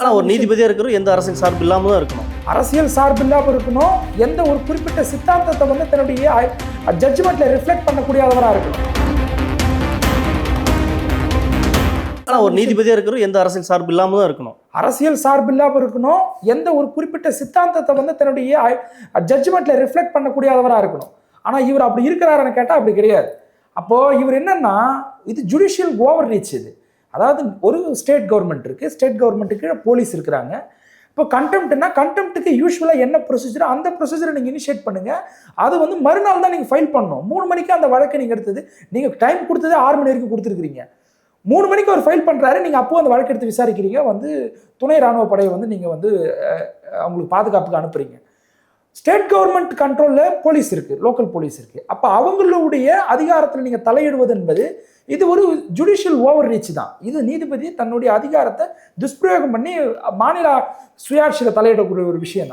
ஆனால் ஒரு நீதிபதியாக இருக்கிற எந்த அரசியல் சார்பு இல்லாமல் தான் இருக்கணும். அரசியல் சார்பு இல்லாமல் இருக்கணும். எந்த ஒரு குறிப்பிட்ட சித்தாந்தத்தை வந்து தன்னுடைய ஜட்ஜ்மெண்ட்ல ரிஃப்ளெக்ட் பண்ணக்கூடியவராக இருக்கணும். ஆனால் ஒரு நீதிபதியாக இருக்கிற எந்த அரசியல் சார்பு இல்லாமல் தான் இருக்கணும். அரசியல் சார்பு இல்லாமல் இருக்கணும். எந்த ஒரு குறிப்பிட்ட சித்தாந்தத்தை வந்து தன்னுடைய ஜட்ஜ்மெண்ட்ல ரிஃப்ளெக்ட் பண்ணக்கூடியவராக இருக்கணும். ஆனால் இவர் அப்படி இருக்கிறாருன்னு கேட்டால் அப்படி கிடையாது. அப்போ இவர் என்னன்னா, இது ஜுடிஷியல் ஓவர் ரீச். இது அதாவது ஒரு ஸ்டேட் கவர்மெண்ட் இருக்குது, ஸ்டேட் கவர்மெண்ட்டுக்கு போலீஸ் இருக்கிறாங்க. இப்போ கண்டெம்ட்னா கண்டெம்ட்டுக்கு யூஸ்வலாக என்ன ப்ரொசீஜரோ அந்த ப்ரொசீஜரை நீங்கள் இனிஷியேட் பண்ணுங்கள். அது வந்து மறுநாள் தான் நீங்கள் ஃபைல் பண்ணணும். 3 மணிக்கு அந்த வழக்கை நீங்கள் எடுத்தது, நீங்கள் டைம் கொடுத்தது 6 மணி வரைக்கும் கொடுத்துருக்கிறீங்க. 3 மணிக்கு ஒரு ஃபைல் பண்ணுறாரு, நீங்கள் அப்போது அந்த வழக்கு எடுத்து விசாரிக்கிறீங்க. வந்து துணை ராணுவ படையை வந்து நீங்கள் வந்து அவங்களுக்கு பாதுகாப்புக்கு அனுப்புகிறீங்க. ஸ்டேட் கவர்மெண்ட் கண்ட்ரோலில் போலீஸ் இருக்குது, லோக்கல் போலீஸ் இருக்குது. அப்போ அவங்களுடைய அதிகாரத்தில் நீங்கள் தலையிடுவது என்பது இது ஒரு ஜுடிஷியல் ஓவர் ரீச் தான். இது நீதிபதி தன்னுடைய அதிகாரத்தை துஷ்பிரயோகம் பண்ணி மாநில சுயாட்சியில் தலையிடக்கூடிய ஒரு விஷயம் தான்.